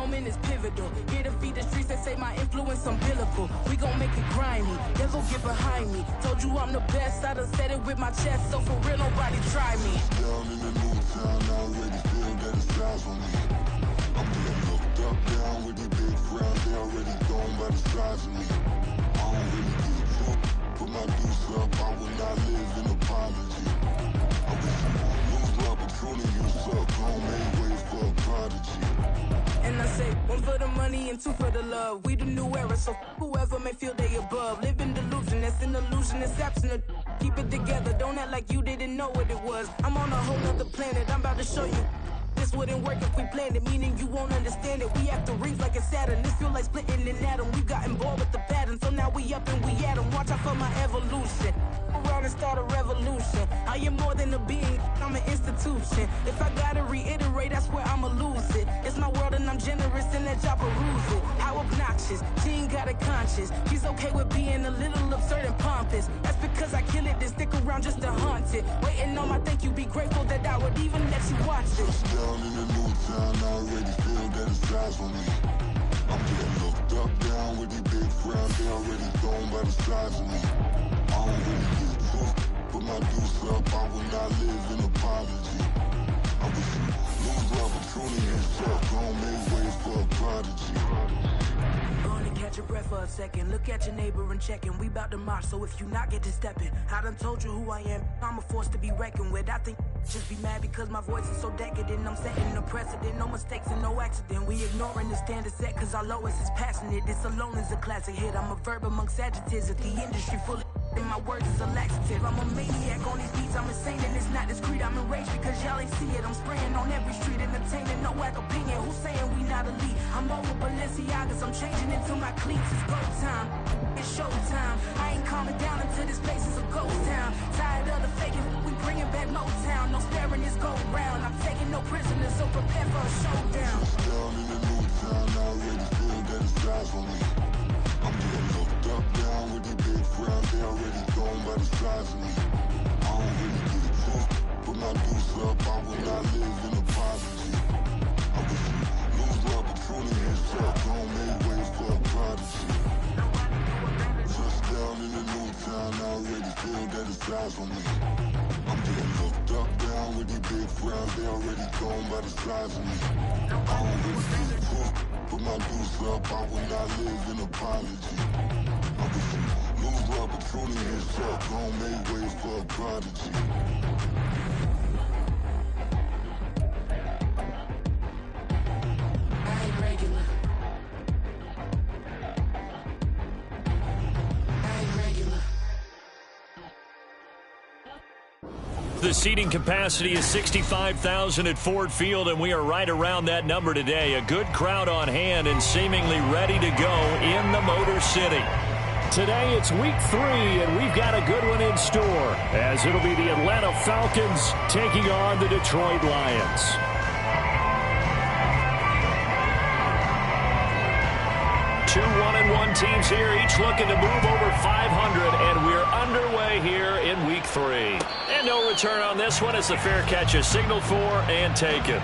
moment is pivotal. Here to feed the streets that say my influence umbilical. We gon' make it grimy, they'll go get behind me. Told you I'm the best, I done said it with my chest. So for real, nobody try me. Down in the new town, I already feel that it's eyes on me. I'm getting looked up, down with the big crowd. They already gone by the size of me. I don't really give a fuck, put my deuce up, I will not live in apology. I wish you would lose the opportunity, you suck, home made way for a prodigy. And I say, one for the money and two for the love. We the new era, so whoever may feel they above. Live in delusion, that's an illusion, it's absent. Keep it together, don't act like you didn't know what it was. I'm on a whole nother planet, I'm about to show you. This wouldn't work if we planned it, meaning you won't understand it. We have to rings like it's Saturn, this feel like splitting an atom. We got involved with the pattern, so now we up and we at 'em. Watch out for my evolution. Around and start a revolution. I am more than a being, I'm an institution. If I gotta reiterate, that's where I'ma lose it. It's my world and I'm generous and let y'all peruse it. How obnoxious, she ain't got a conscience. She's okay with being a little absurd and pompous. That's because I kill it, then stick around just to haunt it. Waiting on my thank you, be grateful that I would even let you watch this. Down in the new town, I already feel that it's eyes on me. I'm getting looked up, down with the big crowd. They already gone by the size of me. I don't really give a fuck, put my deuce up, I will not live in apology. I wish you lose the opportunity, you suck, home made way for a prodigy. Gonna catch your breath for a second. Look at your neighbor and checking. We bout to march, so if you not get to stepping. I done told you who I am. I'm a force to be reckoned with. I think just be mad because my voice is so decadent. I'm setting a precedent. No mistakes and no accident. We ignoring the standard set cause our lowest is passionate. This alone is a classic hit. I'm a verb amongst adjectives. If the industry full of and my words is a laxative. I'm a maniac on these beats, I'm insane and it's not discreet. I'm enraged because y'all ain't see it. I'm spraying on every street, entertaining, no whack opinion. Who's saying we not elite? I'm over Balenciagas, I'm changing into my cleats. It's go time, it's show time. I ain't calming down until this place is a ghost town. Tired of the faking, we bringing back Motown. No sparing this go round. I'm taking no prisoners, so prepare for a showdown. Down in the new town, I already feel that it's eyes on me. I'm getting looked up, down with the big crowd. They already gone by the size of me. I don't really give a fuck, put my deuce up, I will not live in apology. I wish you lose the opportunity, you suck, home made way for a prodigy. Just down in the new town, I already feel that it's eyes on me. I'm getting looked up, down with the big crowd. They already gone by the size of me. I don't really give a fuck, put my deuce up, I will not live in apology. I wish you lose the opportunity, you suck, home made way for a prodigy. I ain't regular. I ain't regular. The seating capacity is 65,000 at Ford Field, and we are right around that number today. A good crowd on hand and seemingly ready to go in the Motor City. Today it's week 3, and we've got a good one in store, as it'll be the Atlanta Falcons taking on the Detroit Lions. Two 1-1 teams here, each looking to move over 500, and we're underway here in week 3. And no return on this one as the fair catch is signaled for and taken.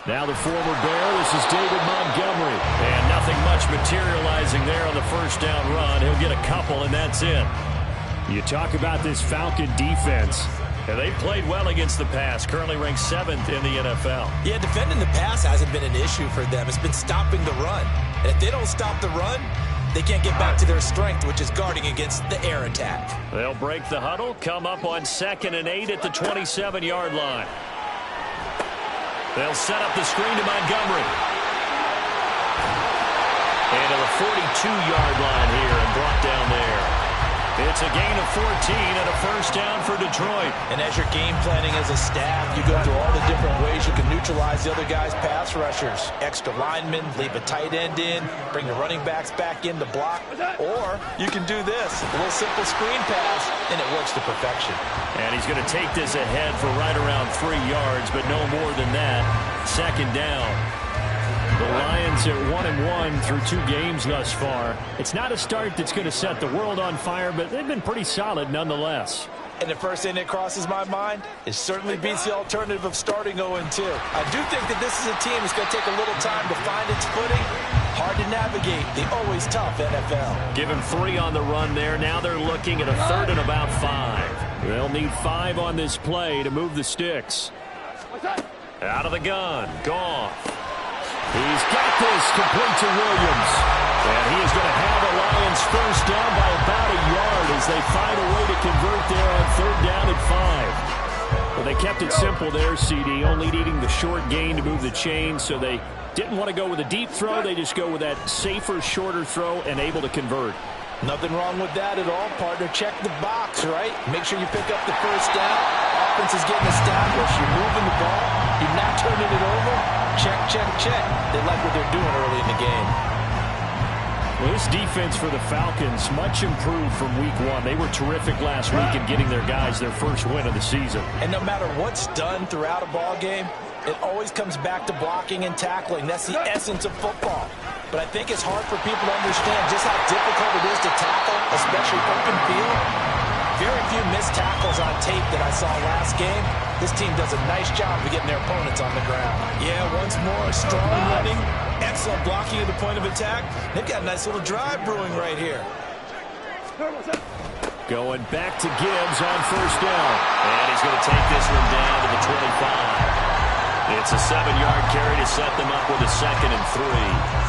Now the former Bear, this is David Montgomery. And nothing much materializing there on the first down run. He'll get a couple, and that's it. You talk about this Falcon defense. And they played well against the pass, currently ranked 7th in the NFL. Yeah, defending the pass hasn't been an issue for them. It's been stopping the run. And if they don't stop the run, they can't get back to their strength, which is guarding against the air attack. They'll break the huddle, come up on 2nd and 8 at the 27-yard line. They'll set up the screen to Montgomery. And to the 42-yard line here and brought down there. It's a gain of 14 and a first down for Detroit. And as you're game planning as a staff, you go through all the different ways you can neutralize the other guy's pass rushers. Extra linemen, leave a tight end in, bring the running backs back in to block. Or you can do this, a little simple screen pass, and it works to perfection. And he's going to take this ahead for right around 3 yards, but no more than that. 2nd down. The Lions at 1-1 through 2 games thus far. It's not a start that's going to set the world on fire, but they've been pretty solid nonetheless. And the first thing that crosses my mind is certainly beats the alternative of starting 0-2. I do think that this is a team that's going to take a little time to find its footing. Hard to navigate the always tough NFL. Give him 3 on the run there. Now they're looking at a 3rd and about 5. They'll need 5 on this play to move the sticks. Out of the gun. Goff. He's got this complete to Williams. And he is going to have a Lions first down by about a yard as they find a way to convert there on 3rd down and 5. Well, they kept it simple there, CD, only needing the short gain to move the chains, so they didn't want to go with a deep throw. They just go with that safer, shorter throw and able to convert. Nothing wrong with that at all, partner. Check the box, right? Make sure you pick up the first down. Offense is getting established. You're moving the ball. You're not turning it over. Check, check, check. They like what they're doing early in the game. Well, this defense for the Falcons, much improved from week 1. They were terrific last week in getting their guys their first win of the season. And no matter what's done throughout a ball game, it always comes back to blocking and tackling. That's the essence of football. But I think it's hard for people to understand just how difficult it is to tackle, especially open field. Very few missed tackles on tape that I saw last game. This team does a nice job of getting their opponents on the ground. Yeah, once more, strong running, excellent blocking at the point of attack. They've got a nice little drive brewing right here. Going back to Gibbs on first down. And he's going to take this one down to the 25. It's a 7-yard carry to set them up with a 2nd and 3.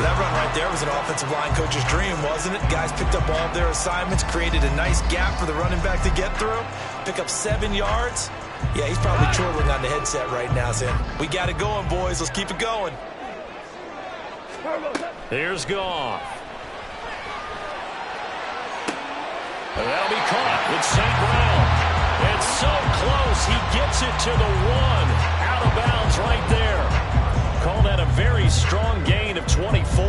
That run right there was an offensive line coach's dream, wasn't it? Guys picked up all of their assignments, created a nice gap for the running back to get through, pick up 7 yards. Yeah, he's probably chortling on the headset right now saying, we got it going, boys. Let's keep it going. Here's Goff. That'll be caught. It's St. Brown. It's so close. He gets it to the 1. Out of bounds right there. Call that a very strong gain of 24.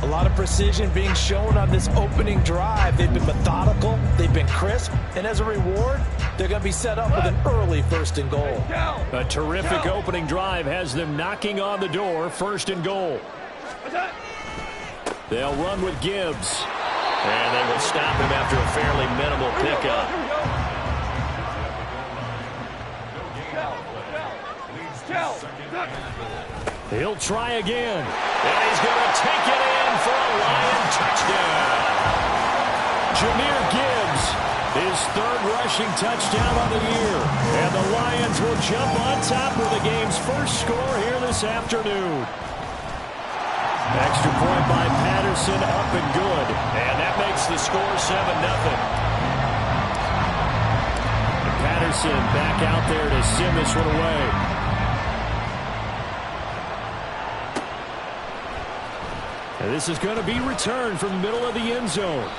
A lot of precision being shown on this opening drive. They've been methodical. They've been crisp. And as a reward, they're going to be set up with an early 1st and goal. A terrific opening drive has them knocking on the door. 1st and goal. They'll run with Gibbs. And they will stop him after a fairly minimal pickup. He'll try again. And he's going to take it in for a Lion touchdown. Jahmyr Gibbs, his 3rd rushing touchdown on the year. And the Lions will jump on top with the game's first score here this afternoon. Extra point by Patterson, up and good. And that makes the score 7-0. Patterson back out there to send this one away. And this is going to be returned from the middle of the end zone.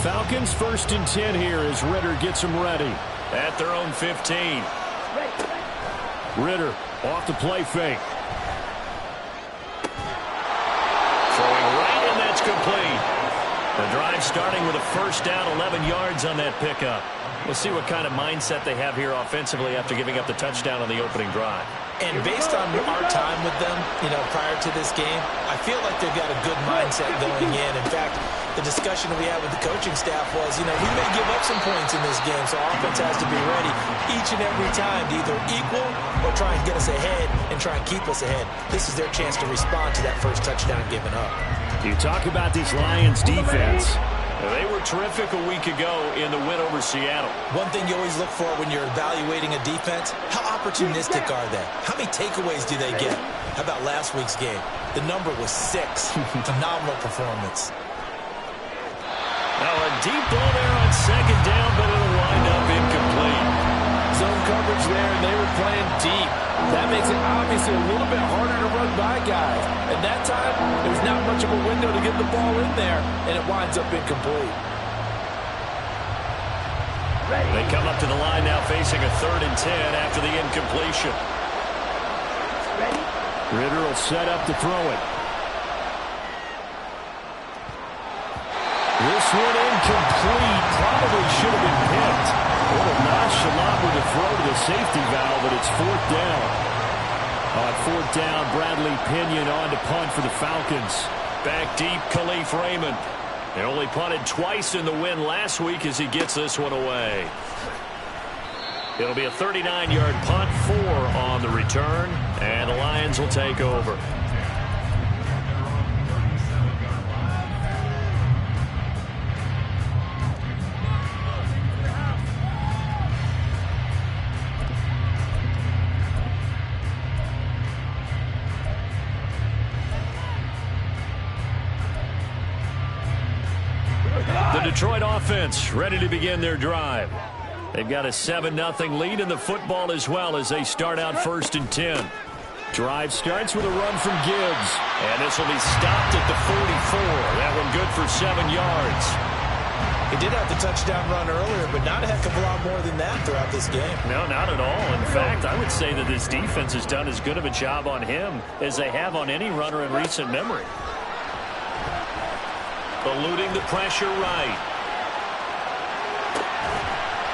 Falcons 1st and 10 here as Ridder gets them ready. At their own 15. Ridder off the play fake. Throwing right, and that's complete. The drive starting with a first down, 11 yards on that pickup. We'll see what kind of mindset they have here offensively after giving up the touchdown on the opening drive. And based on our time with them, prior to this game, I feel like they've got a good mindset going in. In fact, the discussion that we had with the coaching staff was, we may give up some points in this game, so our offense has to be ready each and every time to either equal or try and get us ahead and try and keep us ahead. This is their chance to respond to that first touchdown given up. You talk about this Lions defense. They were terrific a week ago in the win over Seattle. One thing you always look for when you're evaluating a defense, how opportunistic are they? How many takeaways do they get? How about last week's game? The number was 6. Phenomenal performance. Now a deep ball there on second down, but it'll wind up incomplete. Zone coverage there, and they were playing deep. That makes it obviously a little bit harder to run by guys. At that time, there's not much of a window to get the ball in there, and it winds up incomplete. They come up to the line now facing a 3rd and 10 after the incompletion. Ritter will set up to throw it. This one incomplete. Probably should have been picked. A little nonchalant with the throw to the safety valve, but it's 4th down. On 4th down, Bradley Pinion on to punt for the Falcons. Back deep, Khalif Raymond. They only punted twice in the win last week as he gets this one away. It'll be a 39-yard punt, 4 on the return, and the Lions will take over. Detroit offense ready to begin their drive. They've got a 7-0 lead in the football as well as they start out 1st and 10. Drive starts with a run from Gibbs. And this will be stopped at the 44. That one good for 7 yards. He did have the touchdown run earlier, but not a heck of a lot more than that throughout this game. No, not at all. In fact, I would say that this defense has done as good of a job on him as they have on any runner in recent memory. Eluding the pressure right.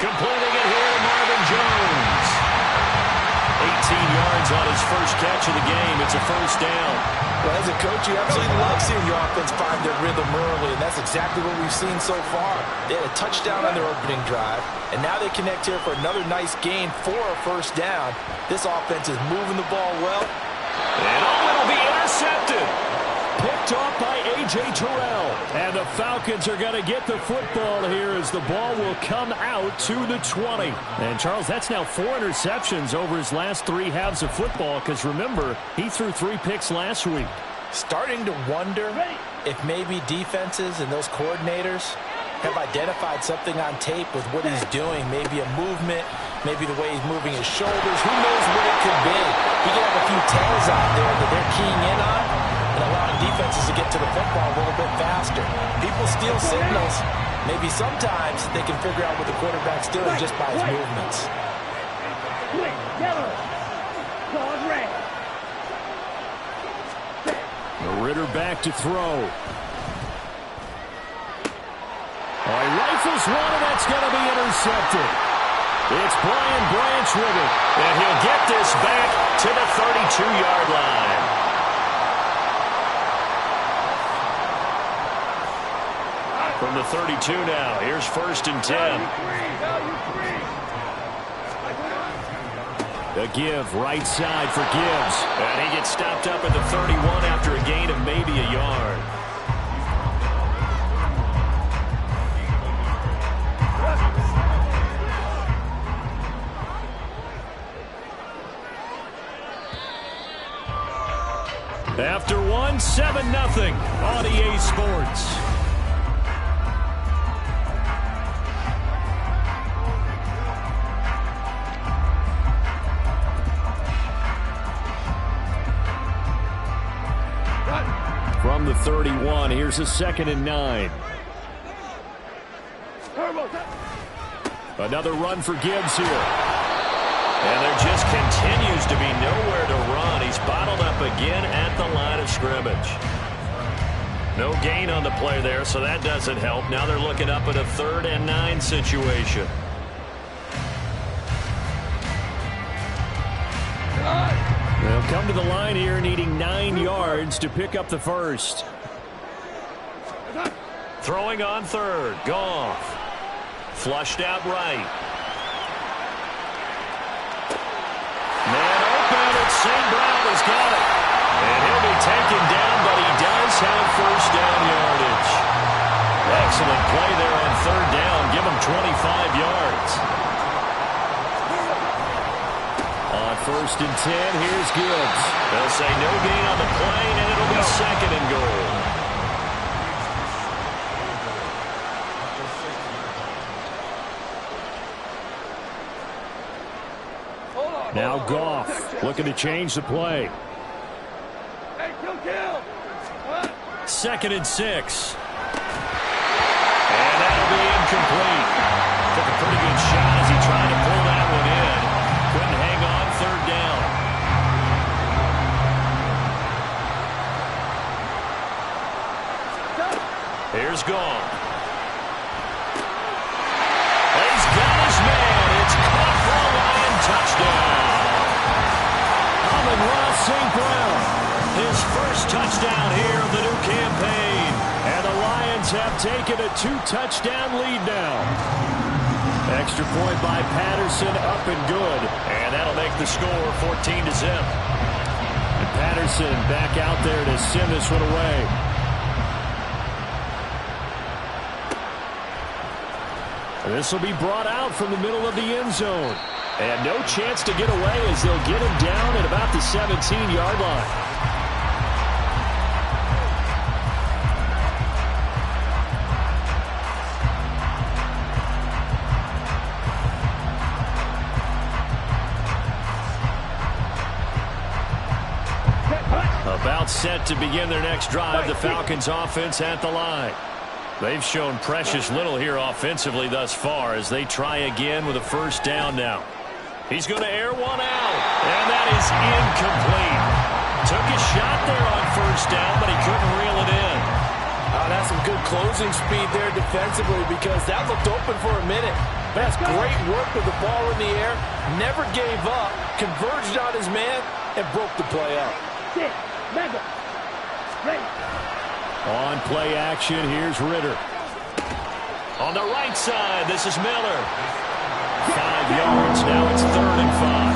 Completing it here to Marvin Jones. 18 yards on his first catch of the game. It's a first down. Well, as a coach, you absolutely love seeing your offense find their rhythm early, and that's exactly what we've seen so far. They had a touchdown on their opening drive, and now they connect here for another nice gain for a first down. This offense is moving the ball well. And it'll be intercepted. Picked off by A.J. Terrell. And the Falcons are going to get the football here as the ball will come out to the 20. And, Charles, that's now 4 interceptions over his last 3 halves of football because, remember, he threw 3 picks last week. Starting to wonder if maybe defenses and those coordinators have identified something on tape with what he's doing. Maybe a movement, maybe the way he's moving his shoulders. Who knows what it could be? He could have a few tells out there that they're keying in on and allowing defenses to get to the football a little bit faster. People steal signals. Maybe sometimes they can figure out what the quarterback's doing just by his movements. Ritter back to throw. He rifles one, and that's going to be intercepted. It's Brian Branch with it, and he'll get this back to the 32-yard line. From the 32 now, here's 1st and 10. The give, right side for Gibbs. And he gets stopped up at the 31 after a gain of maybe a yard. After 1, 7-0 on EA Sports. From the 31, here's a 2nd and 9. Another run for Gibbs here. And there just continues to be nowhere to run. He's bottled up again at the line of scrimmage. No gain on the play there, so that doesn't help. Now they're looking up at a 3rd and 9 situation. They'll come to the line here needing 9 yards to pick up the first. Throwing on 3rd. Goff. Flushed out right. Man open. It's St. Brown has got it. And he'll be taken down, but he does have first down yardage. Excellent play there on 3rd down. Give him 25 yards. On 1st and 10, here's Gibbs. They'll say no gain on the play, and it'll be 2nd and goal. Now Goff looking to change the play. 2nd and 6. And that'll be incomplete. Took a pretty good shot as he tried to pull that one in. Couldn't hang on 3rd down. Here's Goff. He's got his man. It's caught for a Lion touchdown. Amon-Ra St. Brown. His first touchdown here of the new campaign. And the Lions have taken a 2-touchdown lead now. Extra point by Patterson, up and good. And that'll make the score 14-0. And Patterson back out there to send this one away. This will be brought out from the middle of the end zone. And no chance to get away as they'll get him down at about the 17-yard line. About set to begin their next drive, the Falcons offense at the line. They've shown precious little here offensively thus far as they try again with a first down now. He's going to air one out, and that is incomplete. Took a shot there on first down, but he couldn't reel it in. That's some good closing speed there defensively because that looked open for a minute. That's great work with the ball in the air. Never gave up, converged on his man, and broke the play up. On play action, here's Ritter. On the right side, this is Miller. 5 yards, now it's 3rd and 5.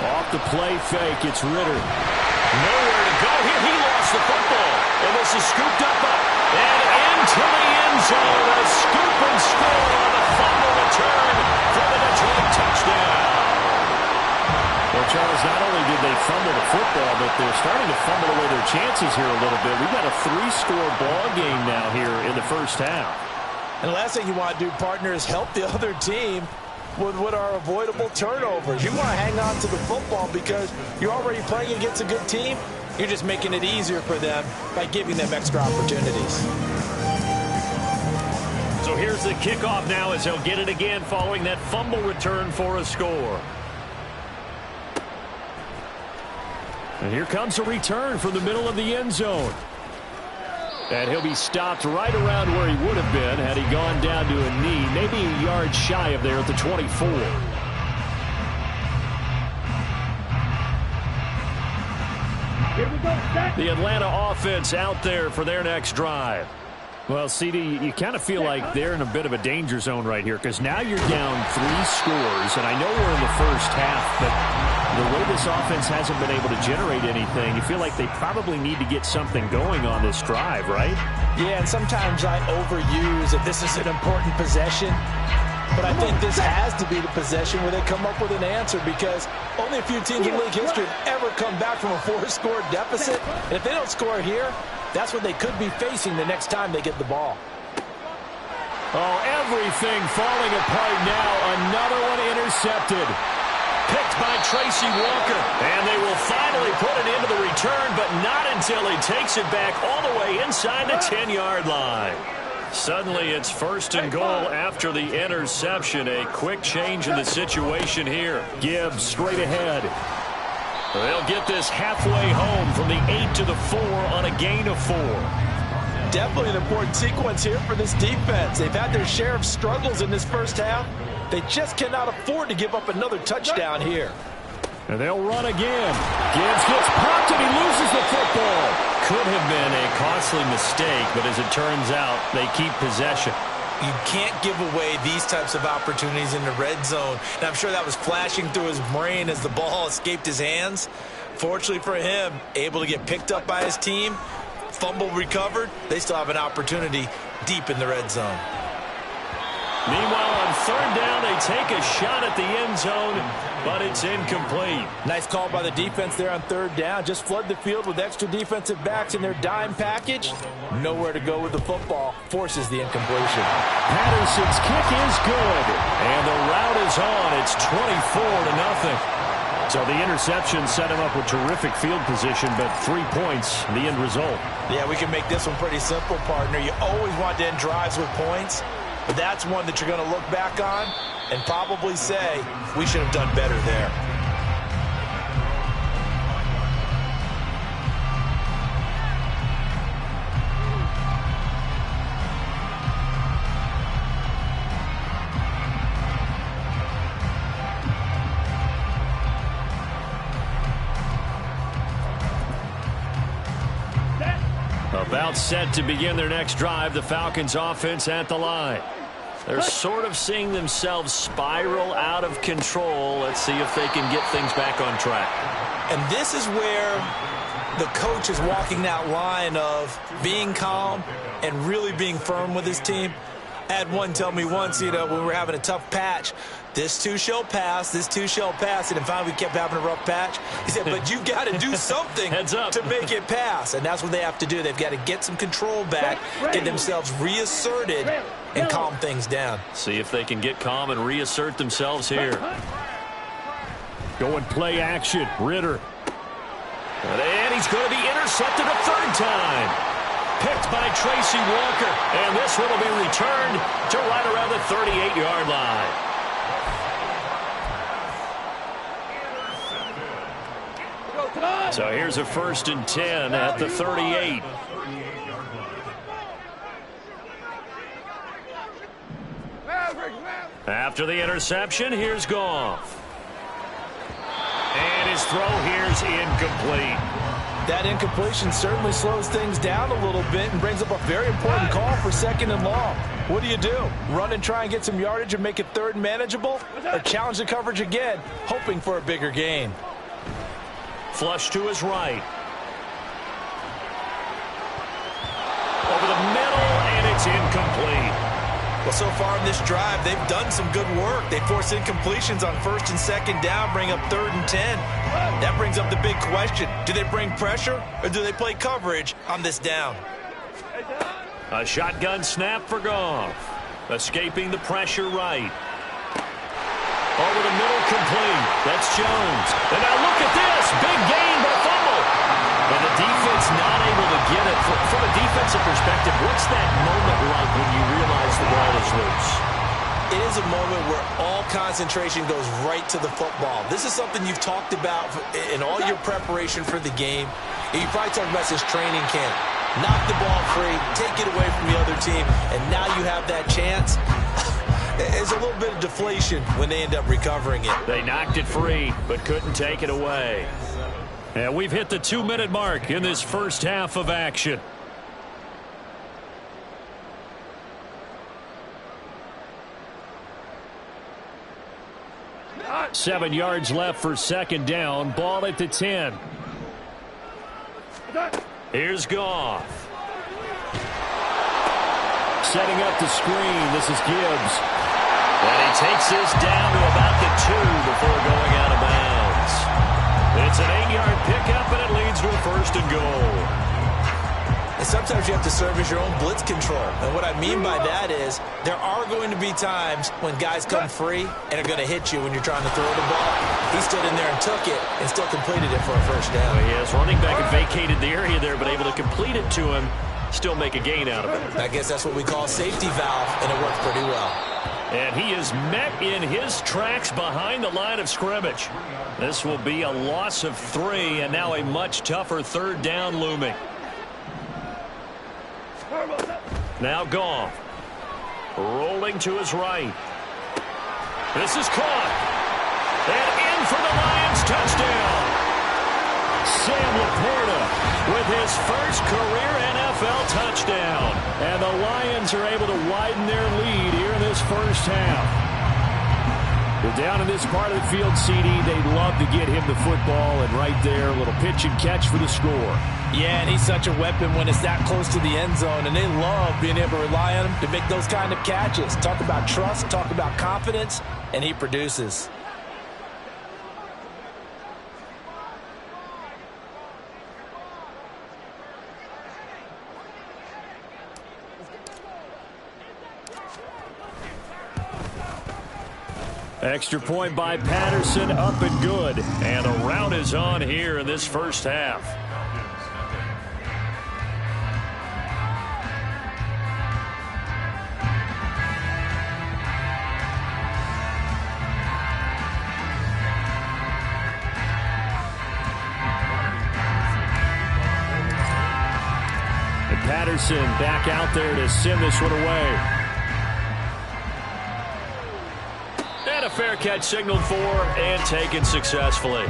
Off the play fake, it's Ritter. Nowhere to go here, he lost the football. And this is scooped up and into the end zone. A scoop and score on the fumble return for the Detroit touchdown. Well, Charles, not only did they fumble the football, but they're starting to fumble away their chances here a little bit. We've got a 3-score ball game now here in the first half. And the last thing you want to do, partner, is help the other team with what are avoidable turnovers. You want to hang on to the football because you're already playing against a good team. You're just making it easier for them by giving them extra opportunities. So here's the kickoff now as he'll get it again following that fumble return for a score. And here comes a return from the middle of the end zone. And he'll be stopped right around where he would have been had he gone down to a knee, maybe a yard shy of there at the 24. The Atlanta offense out there for their next drive. Well, CD, you kind of feel like they're in a bit of a danger zone right here because now you're down 3 scores, and I know we're in the first half, but the way this offense hasn't been able to generate anything, you feel like they probably need to get something going on this drive, right? Yeah, and sometimes I overuse that this is an important possession, but I think this has to be the possession where they come up with an answer because only a few teams in league history have ever come back from a 4-score deficit, and if they don't score here, that's what they could be facing the next time they get the ball. Oh, everything falling apart now. Another one intercepted. Picked by Tracy Walker. And they will finally put it into the return, but not until he takes it back all the way inside the 10-yard line. Suddenly it's 1st and goal after the interception. A quick change in the situation here. Gibbs straight ahead. They'll get this halfway home from the 8 to the 4 on a gain of 4. Definitely an important sequence here for this defense. They've had their share of struggles in this first half. They just cannot afford to give up another touchdown here. And they'll run again. Gibbs gets popped and he loses the football. Could have been a costly mistake, but as it turns out, they keep possession. You can't give away these types of opportunities in the red zone. And I'm sure that was flashing through his brain as the ball escaped his hands. Fortunately for him, able to get picked up by his team, fumble recovered. They still have an opportunity deep in the red zone. Meanwhile, on third down, they take a shot at the end zone, but it's incomplete. Nice call by the defense there on third down. Just flood the field with extra defensive backs in their dime package. Nowhere to go with the football. Forces the incompletion. Patterson's kick is good, and the route is on. It's 24-0. So the interception set him up with terrific field position, but 3 points, the end result. Yeah, we can make this one pretty simple, partner. You always want to end drives with points. But that's one that you're going to look back on and probably say, we should have done better there. About set to begin their next drive, the Falcons offense at the line. They're sort of seeing themselves spiral out of control. Let's see if they can get things back on track. And this is where the coach is walking that line of being calm and really being firm with his team. I had one tell me once, when we were having a tough patch, this too shall pass, this too shall pass. And then finally we kept having a rough patch. He said, but you got to do something to make it pass. And that's what they have to do. They've got to get some control back, get themselves reasserted, and calm things down. See if they can get calm and reassert themselves here. Going play action, Ritter. And he's going to be intercepted a third time. Picked by Tracy Walker. And this one will be returned to right around the 38-yard line. So here's a 1st and 10 at the 38. After the interception, here's Goff. And his throw here's incomplete. That incompletion certainly slows things down a little bit and brings up a very important call for 2nd and long. What do you do? Run and try and get some yardage and make it third and manageable? Or challenge the coverage again, hoping for a bigger gain? Flush to his right. Over the middle, and it's incomplete. Well, so far in this drive, they've done some good work. They force incompletions on 1st and 2nd down, bring up 3rd and 10. That brings up the big question. Do they bring pressure, or do they play coverage on this down? A shotgun snap for Goff. Escaping the pressure right. Over the middle, complete. That's Jones. And now look at this. Big gain, but a fumble. And the defense not able to get it. From a defensive perspective, what's that moment like when you realize the ball is loose? It is a moment where all concentration goes right to the football. This is something you've talked about in all your preparation for the game. You probably talked about this training camp. Knock the ball free, take it away from the other team, and now you have that chance. There's a little bit of deflation when they end up recovering it. They knocked it free, but couldn't take it away. And we've hit the 2-minute mark in this first half of action. Seven yards left for 2nd down. Ball at the 10. Here's Goff. Setting up the screen. This is Gibbs. And he takes this down to about the 2 before going out of bounds. It's an 8-yard pickup, and it leads to a 1st and goal. And sometimes you have to serve as your own blitz control. And what I mean by that is there are going to be times when guys come free and are going to hit you when you're trying to throw the ball. He stood in there and took it and still completed it for a 1st down. Yes, running back had vacated the area there, but able to complete it to him still make a gain out of it. I guess that's what we call a safety valve, and it worked pretty well. And he is met in his tracks behind the line of scrimmage. This will be a loss of 3, and now a much tougher third down looming. Now Goff. Rolling to his right. This is caught. And in for the Lions touchdown. Sam Laporta with his first career NFL touchdown. And the Lions are able to widen their lead here in this first half. Well, down in this part of the field, CD, they'd love to get him the football, and right there, a little pitch and catch for the score. Yeah, and he's such a weapon when it's that close to the end zone, and they love being able to rely on him to make those kind of catches. Talk about trust, talk about confidence, and he produces. Extra point by Patterson, up and good. And a rout is on here in this first half. And Patterson back out there to send this one away. And a fair catch signaled for and taken successfully.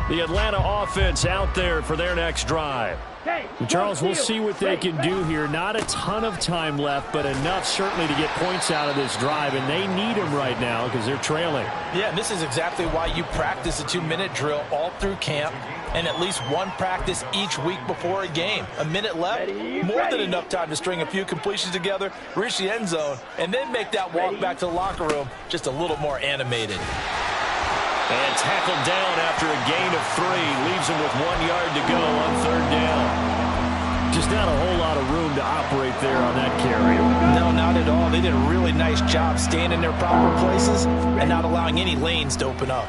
The Atlanta offense out there for their next drive. Charles, we'll see what they can do here. Not a ton of time left, but enough certainly to get points out of this drive, and they need them right now because they're trailing. Yeah, and this is exactly why you practice a 2-minute drill all through camp and at least one practice each week before a game. A minute left, more than enough time to string a few completions together, reach the end zone, and then make that walk back to the locker room just a little more animated. And tackled down after a gain of 3. Leaves him with 1 yard to go on third down. Just not a whole lot of room to operate there on that carry. No, not at all. They did a really nice job staying in their proper places and not allowing any lanes to open up.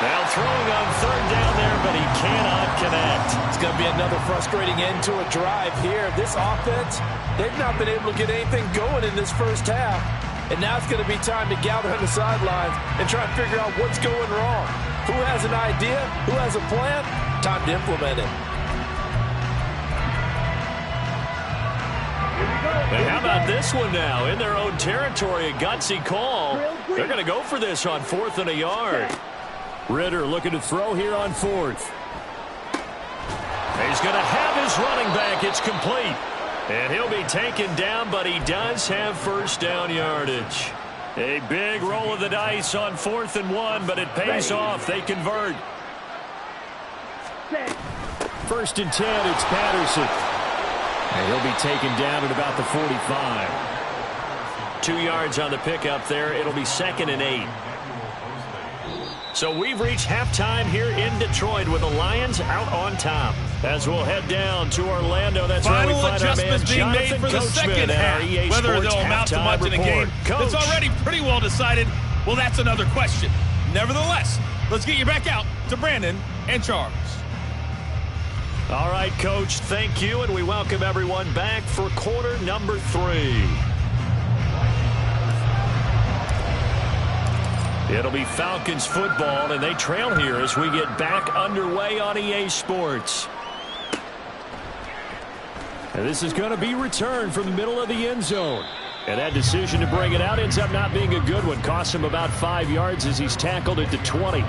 Now throwing on third down there, but he cannot connect. It's going to be another frustrating end to a drive here. This offense, they've not been able to get anything going in this first half. And now it's going to be time to gather on the sidelines and try and figure out what's going wrong. Who has an idea? Who has a plan? Time to implement it. And how about this one now? In their own territory, a gutsy call. They're going to go for this on 4th and a yard. Ritter looking to throw here on 4th. He's going to have his running back. It's complete. And he'll be taken down, but he does have first down yardage. A big roll of the dice on 4th and 1, but it pays off. They convert. 1st and 10, it's Patterson. And he'll be taken down at about the 45. 2 yards on the pickup there. It'll be 2nd and 8. So we've reached halftime here in Detroit with the Lions out on top. As we'll head down to Orlando, that's where we find our man Jonathan Coachman at our EA Sports Whether they'll amount to much in a game that's already pretty well decided, well, that's another question. Nevertheless, let's get you back out to Brandon and Charles. All right, Coach, thank you, and we welcome everyone back for quarter number 3. It'll be Falcons football, and they trail here as we get back underway on EA Sports. And this is going to be returned from the middle of the end zone. And that decision to bring it out ends up not being a good one. Costs him about 5 yards as he's tackled it to 20.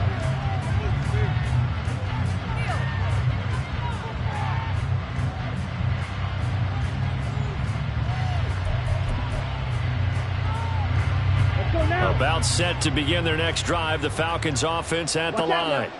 About set to begin their next drive, the Falcons offense at the line.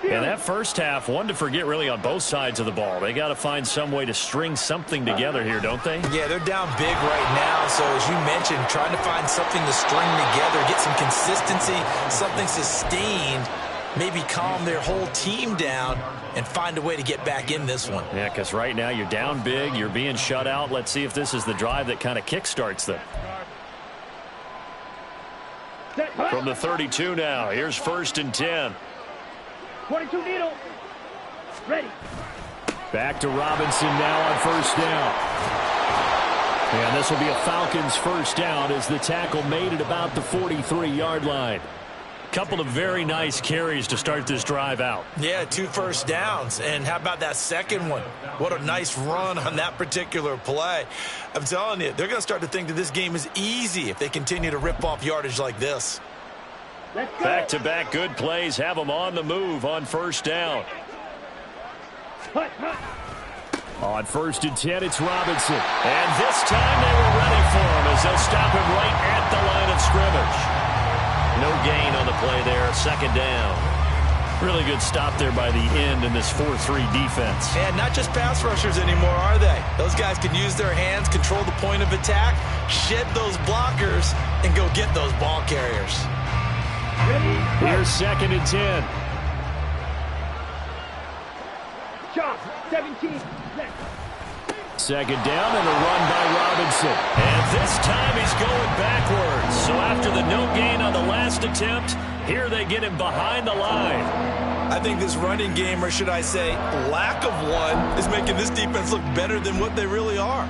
And that first half, one to forget really on both sides of the ball. They got to find some way to string something together here, don't they? Yeah, they're down big right now. So as you mentioned, trying to find something to string together, get some consistency, something sustained, maybe calm their whole team down and find a way to get back in this one. Yeah, because right now you're down big, you're being shut out. Let's see if this is the drive that kind of kickstarts them. From the 32 now, here's 1st and 10. 22 needle. Ready. Back to Robinson now on 1st down. And this will be a Falcons 1st down as the tackle made at about the 43-yard line. Couple of very nice carries to start this drive out. Yeah, 2 first downs. And how about that second one? What a nice run on that particular play. I'm telling you, they're going to start to think that this game is easy if they continue to rip off yardage like this. Back-to-back good plays have them on the move on 1st down. On 1st and 10, it's Robinson. And this time they were ready for him as they'll stop him right at the line of scrimmage. No gain on the play there, 2nd down. Really good stop there by the end in this 4-3 defense. And not just pass rushers anymore, are they? Those guys can use their hands, control the point of attack, shed those blockers, and go get those ball carriers. Here's 2nd and 10. Shot, 17. 2nd down and a run by Robinson. And this time he's going backwards. So after the no gain on the last attempt, here they get him behind the line. I think this running game, or should I say lack of one, is making this defense look better than what they really are.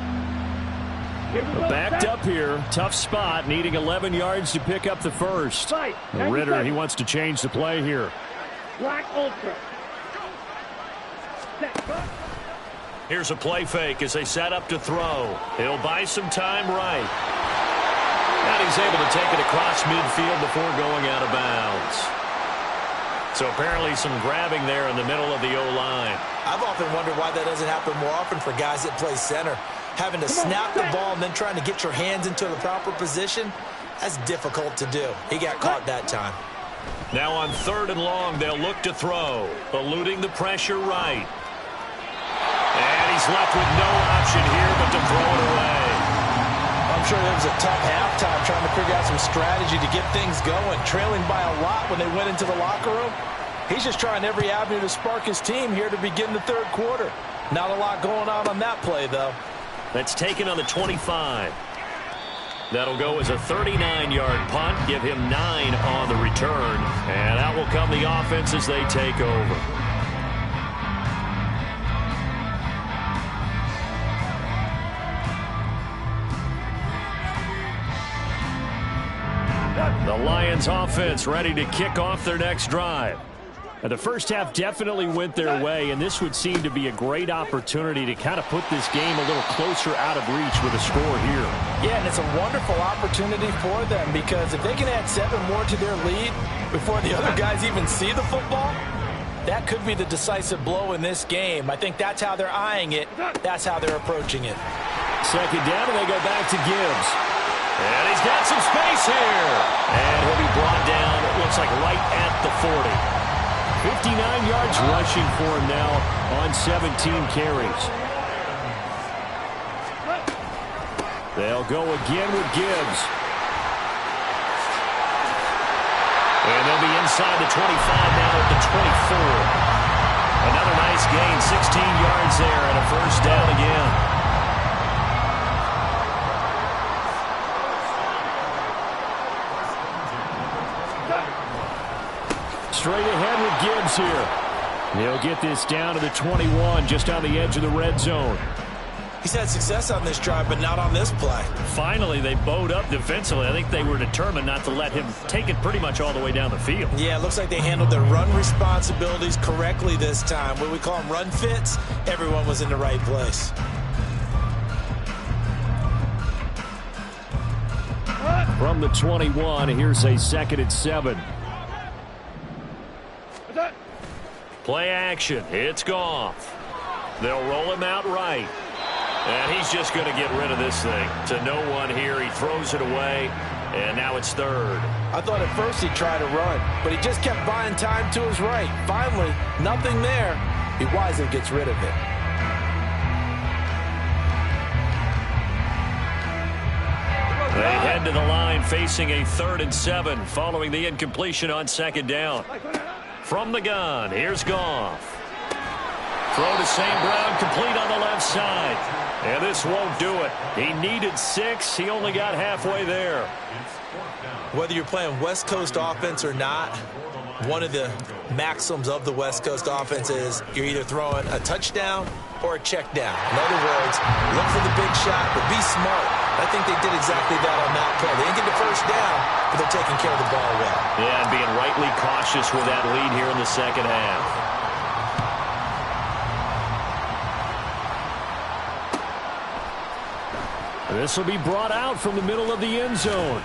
Backed up here. Tough spot, needing 11 yards to pick up the first. Ritter, he wants to change the play here. Black Ultra. Here's a play fake as they set up to throw. He'll buy some time right. And he's able to take it across midfield before going out of bounds. So apparently some grabbing there in the middle of the O-line. I've often wondered why that doesn't happen more often for guys that play center. Having to snap the ball and then trying to get your hands into the proper position, that's difficult to do. He got caught that time. Now on 3rd and long, they'll look to throw, eluding the pressure right. And he's left with no option here but to throw it away. I'm sure it was a tough halftime trying to figure out some strategy to get things going. Trailing by a lot when they went into the locker room. He's just trying every avenue to spark his team here to begin the 3rd quarter. Not a lot going on that play, though. That's taken on the 25. That'll go as a 39-yard punt. Give him 9 on the return. And out will come the offense as they take over. The Lions offense ready to kick off their next drive. And the first half definitely went their way, and this would seem to be a great opportunity to kind of put this game a little closer out of reach with a score here. Yeah, and it's a wonderful opportunity for them because if they can add 7 more to their lead before the other guys even see the football, that could be the decisive blow in this game. I think that's how they're eyeing it. That's how they're approaching it. 2nd down, and they go back to Gibbs. And he's got some space here. And he'll be brought down, it looks like right at the 40. 59 yards rushing for him now on 17 carries. They'll go again with Gibbs. And they'll be inside the 25 now at the 24. Another nice gain, 16 yards there and a 1st down again. Straight ahead with Gibbs here. He'll get this down to the 21, just on the edge of the red zone. He's had success on this drive, but not on this play. Finally, they bowed up defensively. I think they were determined not to let him take it pretty much all the way down the field. Yeah, it looks like they handled their run responsibilities correctly this time. What we call them run fits, everyone was in the right place. From the 21, here's a 2nd and 7. Play action. It's Goff. They'll roll him out right. And he's just going to get rid of this thing. To no one here. He throws it away. And now it's third. I thought at first he'd try to run, but he just kept buying time to his right. Finally, nothing there. He wisely gets rid of it. They head to the line facing a 3rd and 7 following the incompletion on 2nd down. From the gun, here's Goff. Throw to St. Brown, complete on the left side. And this won't do it. He needed 6. He only got halfway there. Whether you're playing West Coast offense or not, one of the maxims of the West Coast offense is you're either throwing a touchdown or a check down. In other words, look for the big shot, but be smart. I think they did exactly that on that play. They didn't get the first down, but they're taking care of the ball well. Yeah, and being rightly cautious with that lead here in the second half. This will be brought out from the middle of the end zone.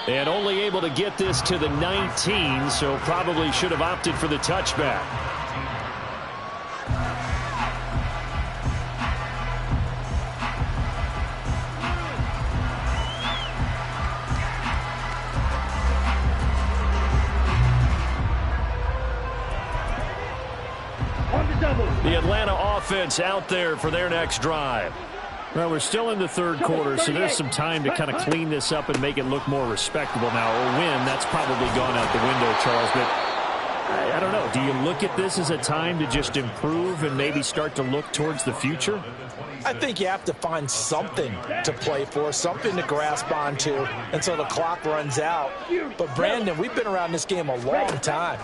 And only able to get this to the 19, so probably should have opted for the touchback. The Atlanta offense out there for their next drive. Well, we're still in the 3rd quarter, so there's some time to kind of clean this up and make it look more respectable now. A win, that's probably gone out the window, Charles. But I don't know. Do you look at this as a time to just improve and maybe start to look towards the future? I think you have to find something to play for, something to grasp onto until the clock runs out. But, Brandon, we've been around this game a long time.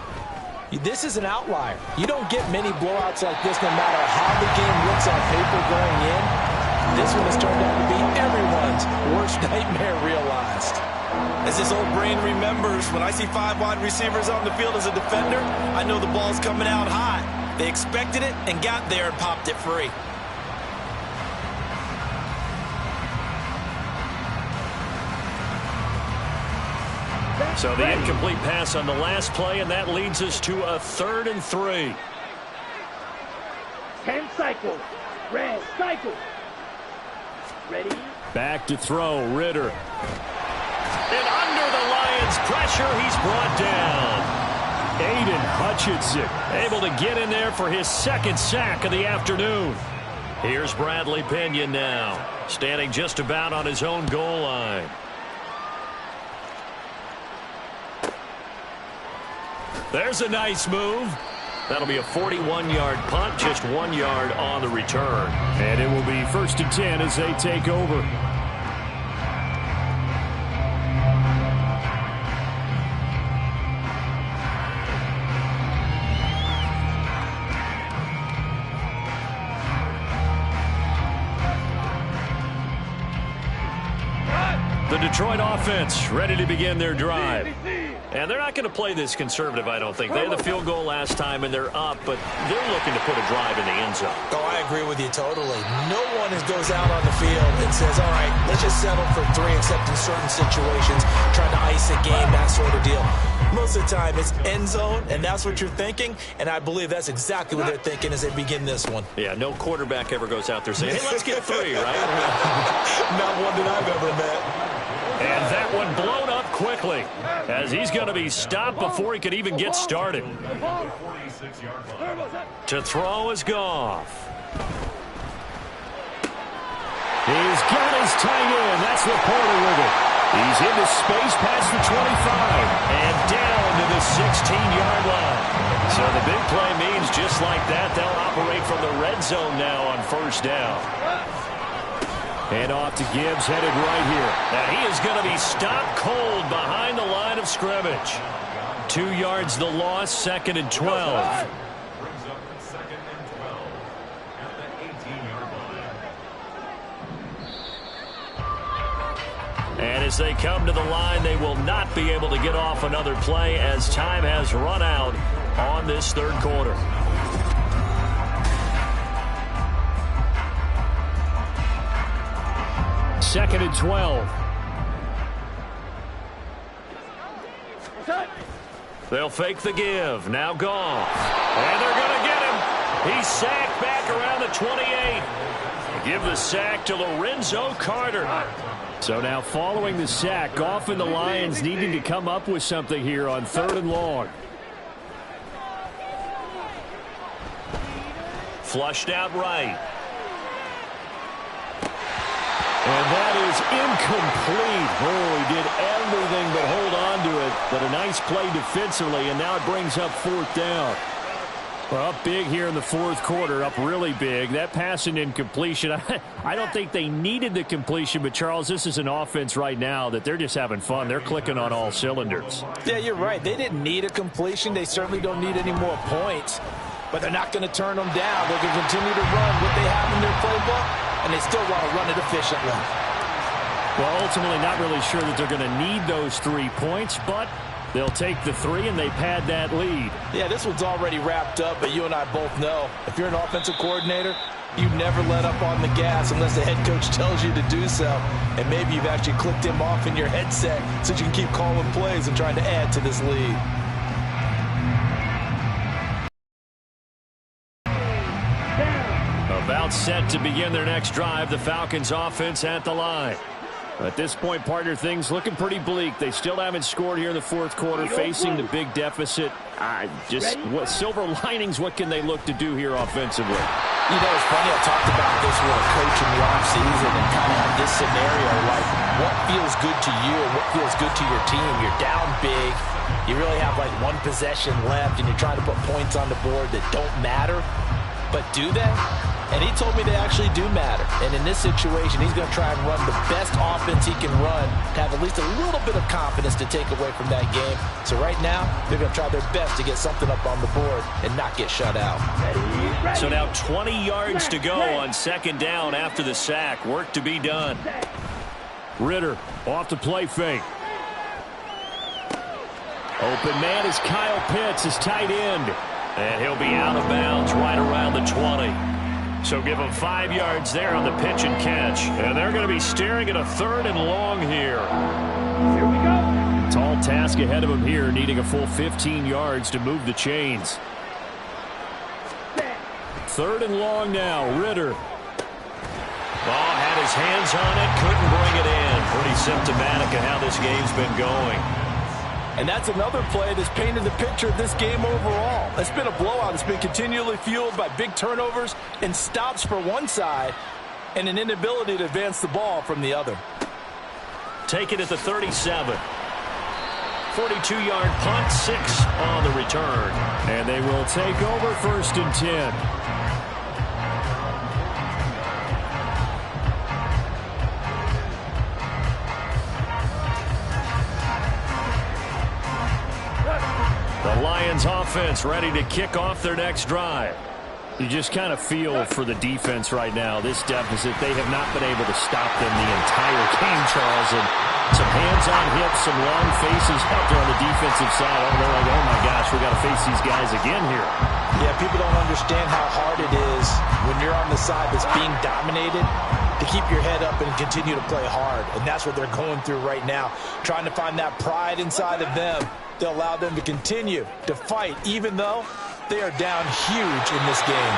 This is an outlier. You don't get many blowouts like this no matter how the game looks on paper going in. This one has turned out to be everyone's worst nightmare realized. As this old brain remembers, when I see 5 wide receivers on the field as a defender, I know the ball's coming out high. They expected it and got there and popped it free. So the incomplete pass on the last play, and that leads us to a 3rd and 3. 10 cycles. Red cycle. Ready? Back to throw, Ritter. And under the Lions' pressure, he's brought down. Aiden Hutchinson able to get in there for his 2nd sack of the afternoon. Here's Bradley Pinion now, standing just about on his own goal line. There's a nice move. That'll be a 41-yard punt, just 1 yard on the return. And it will be 1st and 10 as they take over. The Detroit offense ready to begin their drive. And they're not going to play this conservative, I don't think. They had the field goal last time, and they're up, but they're looking to put a drive in the end zone. Oh, I agree with you totally. No one goes out on the field and says, all right, let's just settle for 3, except in certain situations, trying to ice a game, that sort of deal. Most of the time, it's end zone, and that's what you're thinking, and I believe that's exactly what they're thinking as they begin this one. Yeah, no quarterback ever goes out there saying, hey, let's get 3, right? Not one that I've ever met. And that one blown up quickly as he's going to be stopped before he could even get started. To throw is Goff. He's got his tight end. That's Laporta with it. He's into space past the 25 and down to the 16-yard line. So the big play means just like that, they'll operate from the red zone now on 1st down. And off to Gibbs, headed right here. Now he is going to be stopped cold behind the line of scrimmage. 2 yards the loss, 2nd and 12. And as they come to the line, they will not be able to get off another play as time has run out on this 3rd quarter. Second and 12. They'll fake the give. Now Goff. And they're going to get him. He's sacked back around the 28. Give the sack to Lorenzo Carter. So now following the sack, often the Lions needing to come up with something here on 3rd and long. Flushed out right. And that is incomplete. Oh, he did everything but hold on to it. But a nice play defensively, and now it brings up 4th down. Well, up big here in the 4th quarter, up really big. That pass and incompletion, I don't think they needed the completion, but Charles, this is an offense right now that they're just having fun. They're clicking on all cylinders. Yeah, you're right. They didn't need a completion. They certainly don't need any more points, but they're not going to turn them down. They're going to continue to run what they have in their playbook, and they still want to run it efficiently. Well, ultimately not really sure that they're going to need those 3 points, but they'll take the 3 and they pad that lead. Yeah, this one's already wrapped up, but you and I both know if you're an offensive coordinator, you never let up on the gas unless the head coach tells you to do so. And maybe you've actually clicked him off in your headset so you can keep calling plays and trying to add to this lead. About set to begin their next drive, the Falcons offense at the line. At this point, partner, things looking pretty bleak. They still haven't scored here in the 4th quarter, facing the big deficit. What silver linings, what can they look to do here offensively? You know, it's funny, I talked about this with a coach in the offseason and kind of had this scenario, like what feels good to you and what feels good to your team. You're down big. You really have like 1 possession left, and you're trying to put points on the board that don't matter. But do they? And he told me they actually do matter. And in this situation, he's going to try and run the best offense he can run to have at least a little bit of confidence to take away from that game. So right now, they're going to try their best to get something up on the board and not get shut out. So now 20 yards to go on 2nd down after the sack. Work to be done. Ridder off the play fake. Open man is Kyle Pitts, his tight end. And he'll be out of bounds right around the 20. So give them 5 yards there on the pitch and catch. And they're going to be staring at a 3rd and long here. Here we go. Tall task ahead of him here, needing a full 15 yards to move the chains. 3rd and long now, Ridder. Ball had his hands on it, couldn't bring it in. Pretty symptomatic of how this game's been going. And that's another play that's painted the picture of this game overall. It's been a blowout. It's been continually fueled by big turnovers and stops for one side and an inability to advance the ball from the other. Take it at the 37. 42-yard punt, 6 on the return. And they will take over 1st and 10. The Lions offense ready to kick off their next drive. You just kind of feel for the defense right now, this deficit. They have not been able to stop them the entire game, Charles. And some hands on hips, some long faces out there on the defensive side. They're like, oh my gosh, we got to face these guys again here. Yeah, people don't understand how hard it is when you're on the side that's being dominated to keep your head up and continue to play hard. And that's what they're going through right now, trying to find that pride inside of them to allow them to continue to fight, even though they are down huge in this game.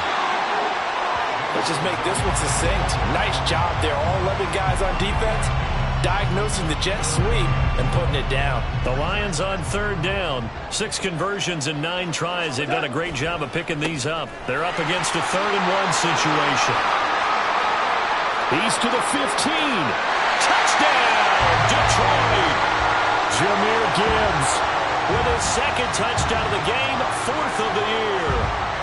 Let's just make this one succinct. Nice job there. All 11 guys on defense diagnosing the jet sweep and putting it down. The Lions on 3rd down. 6 conversions and 9 tries. They've done a great job of picking these up. They're up against a 3rd and 1 situation. He's to the 15. Touchdown, Detroit. Jahmyr Gibbs with his 2nd touchdown of the game, 4th of the year.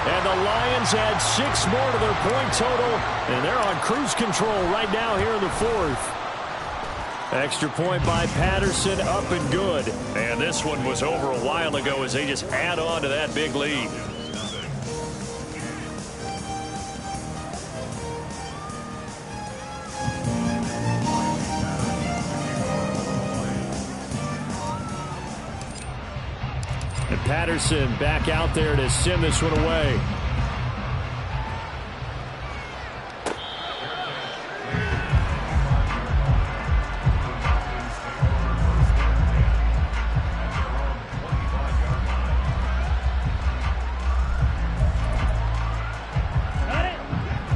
And the Lions add 6 more to their point total, and they're on cruise control right now here in the 4th. Extra point by Patterson, up and good. And this one was over a while ago as they just add on to that big lead. And Patterson back out there to send this one away.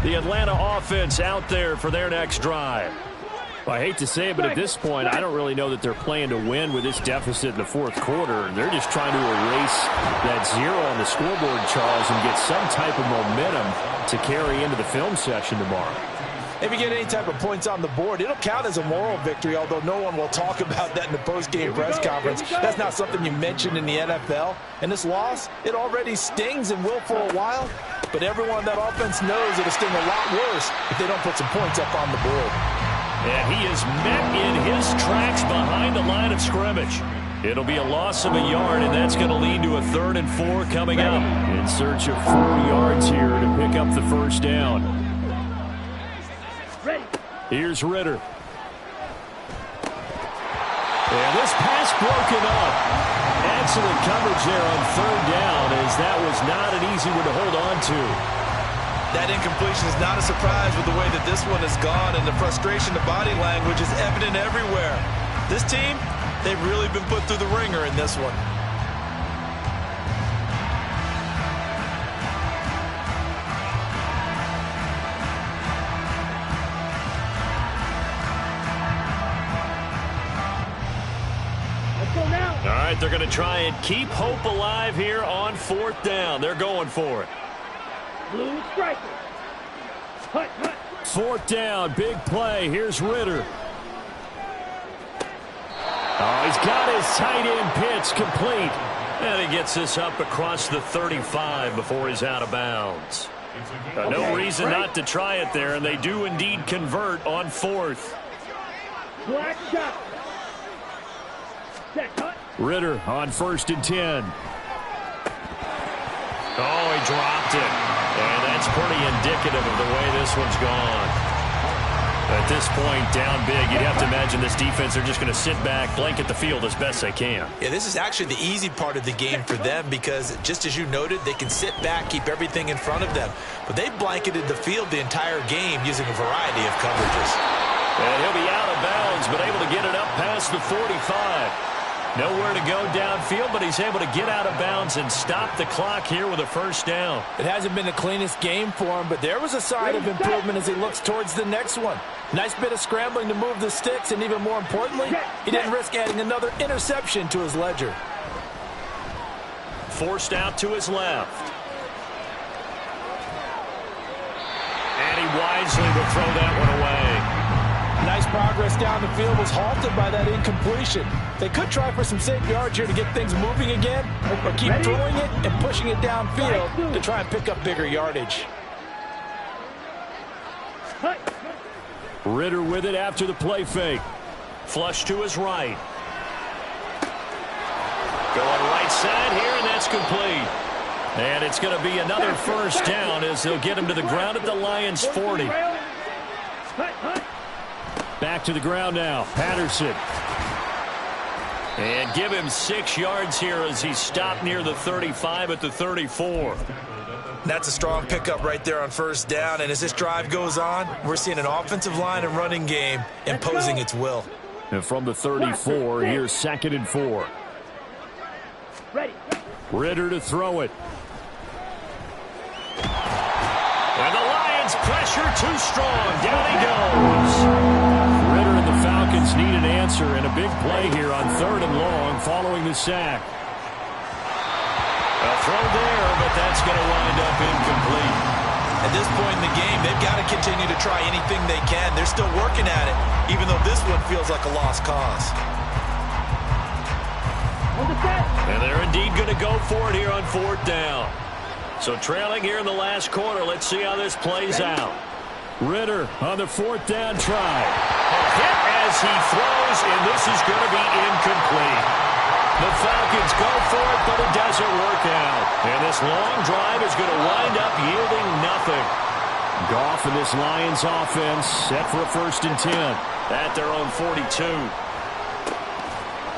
The Atlanta offense out there for their next drive. Well, I hate to say it, but at this point, I don't really know that they're playing to win with this deficit in the fourth quarter. They're just trying to erase that 0 on the scoreboard, Charles, and get some type of momentum to carry into the film session tomorrow. If you get any type of points on the board, it'll count as a moral victory, although no one will talk about that in the post-game press conference. That's not something you mentioned in the NFL. And this loss, it already stings and will for a while, but everyone on that offense knows it'll sting a lot worse if they don't put some points up on the board. And he is met in his tracks behind the line of scrimmage. It'll be a loss of a yard, and that's going to lead to a 3rd and 4 coming up. In search of 4 yards here to pick up the first down. Here's Ritter. And this pass broken up. Excellent coverage there on 3rd down, as that was not an easy one to hold on to. That incompletion is not a surprise with the way that this one has gone, and the frustration, the body language is evident everywhere. This team, they've really been put through the ringer in this one. All right, they're going to try and keep hope alive here on 4th down. They're going for it. Blue striker. 4th down, big play. Here's Ritter. Oh, he's got his tight end pitch complete. And he gets this up across the 35 before he's out of bounds. No reason not to try it there, and they do indeed convert on 4th. Black shot. Ritter on 1st and 10. Oh, he dropped it. And that's pretty indicative of the way this one's gone. At this point, down big, you'd have to imagine this defense, they're just going to sit back, blanket the field as best they can. Yeah, this is actually the easy part of the game for them because, just as you noted, they can sit back, keep everything in front of them. But they blanketed the field the entire game using a variety of coverages. And he'll be out of bounds, but able to get it up past the 45. Nowhere to go downfield, but he's able to get out of bounds and stop the clock here with a first down. It hasn't been the cleanest game for him, but there was a sign of improvement as he looks towards the next one. Nice bit of scrambling to move the sticks, and even more importantly, he didn't risk adding another interception to his ledger. Forced out to his left. And he wisely will throw that one away. Nice progress down the field was halted by that incompletion. They could try for some safe yards here to get things moving again, or keep throwing it and pushing it downfield to try and pick up bigger yardage. Ritter with it after the play fake. Flush to his right. Going right side here, and that's complete. And it's going to be another first down as they'll get him to the ground at the Lions' 40. Back to the ground now. Patterson. And give him 6 yards here as he stopped near the 35 at the 34. That's a strong pickup right there on first down. And as this drive goes on, we're seeing an offensive line and running game imposing its will. And from the 34, here's 2nd and 4. Ritter to throw it. And the Lions pressure too strong. Down he goes. Ritter and the Falcons need an answer, and a big play here on 3rd and long following the sack. A throw there, but that's going to wind up incomplete. At this point in the game, they've got to continue to try anything they can. They're still working at it, even though this one feels like a lost cause. And they're indeed going to go for it here on 4th down. So trailing here in the last quarter, let's see how this plays out. Ritter on the 4th down try. A hit as he throws, and this is going to be incomplete. The Falcons go for it, but it doesn't work out. And this long drive is going to wind up yielding nothing. Goff and this Lions offense set for a 1st and 10 at their own 42.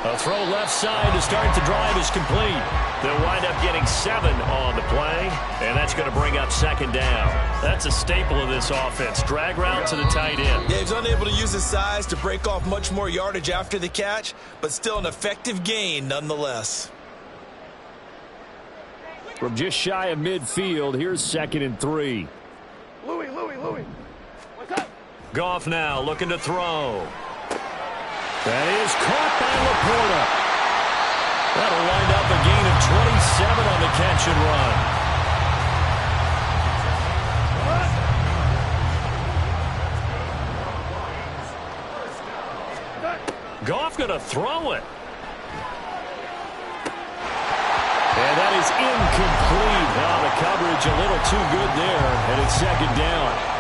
A throw left side to start the drive is complete. They'll wind up getting 7 on the play, and that's going to bring up 2nd down. That's a staple of this offense. Drag route to the tight end. Yeah, he's unable to use his size to break off much more yardage after the catch, but still an effective gain nonetheless. From just shy of midfield, here's 2nd and 3. Louis. What's up? Goff now looking to throw. That is caught by Laporta. That'll wind up a gain of 27 on the catch and run. Goff going to throw it. And that is incomplete. Now the coverage a little too good there, and it's second down.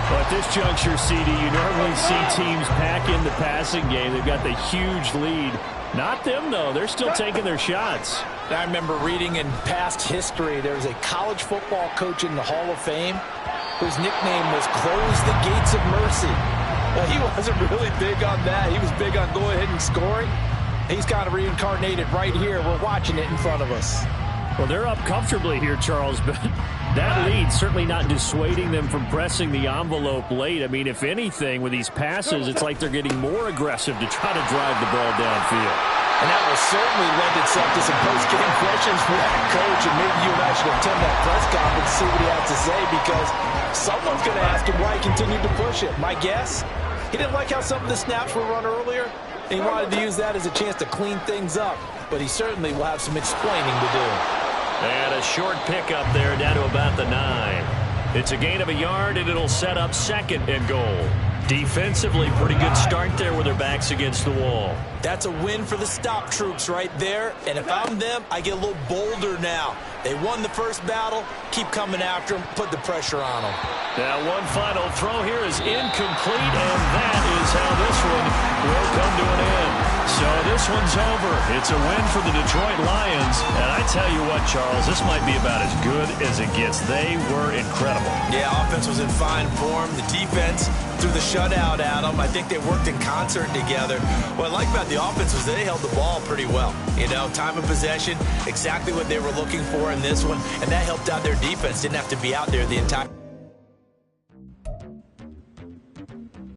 Well, at this juncture, CD, you normally see teams pack in the passing game. They've got the huge lead. Not them, though. They're still taking their shots. I remember reading in past history, there was a college football coach in the Hall of Fame whose nickname was Close the Gates of Mercy. Well, he wasn't really big on that. He was big on going ahead and scoring. He's kind of reincarnated right here. We're watching it in front of us. Well, they're up comfortably here, Charles, but that lead certainly not dissuading them from pressing the envelope late. I mean, if anything, with these passes, it's like they're getting more aggressive to try to drive the ball downfield. And that will certainly lend itself to some post-game questions for that coach, and maybe you and I should attend that press conference and see what he has to say, because someone's going to ask him why he continued to push it. My guess, he didn't like how some of the snaps were run earlier, and he wanted to use that as a chance to clean things up, but he certainly will have some explaining to do. And a short pickup there down to about the 9. It's a gain of a yard, and it'll set up second and goal. Defensively, pretty good start there with their backs against the wall. That's a win for the stop troops right there, and if I'm them, I get a little bolder now. They won the first battle, keep coming after them, put the pressure on them. Now one final throw here is incomplete, and that is how this one will come to an end. So this one's over. It's a win for the Detroit Lions, and I tell you what, Charles, this might be about as good as it gets. They were incredible. Yeah, offense was in fine form. The defense threw the shutout at them. I think they worked in concert together. What I like about the offense was they held the ball pretty well. You know, time of possession, exactly what they were looking for in this one, and that helped out their defense. Didn't have to be out there the entire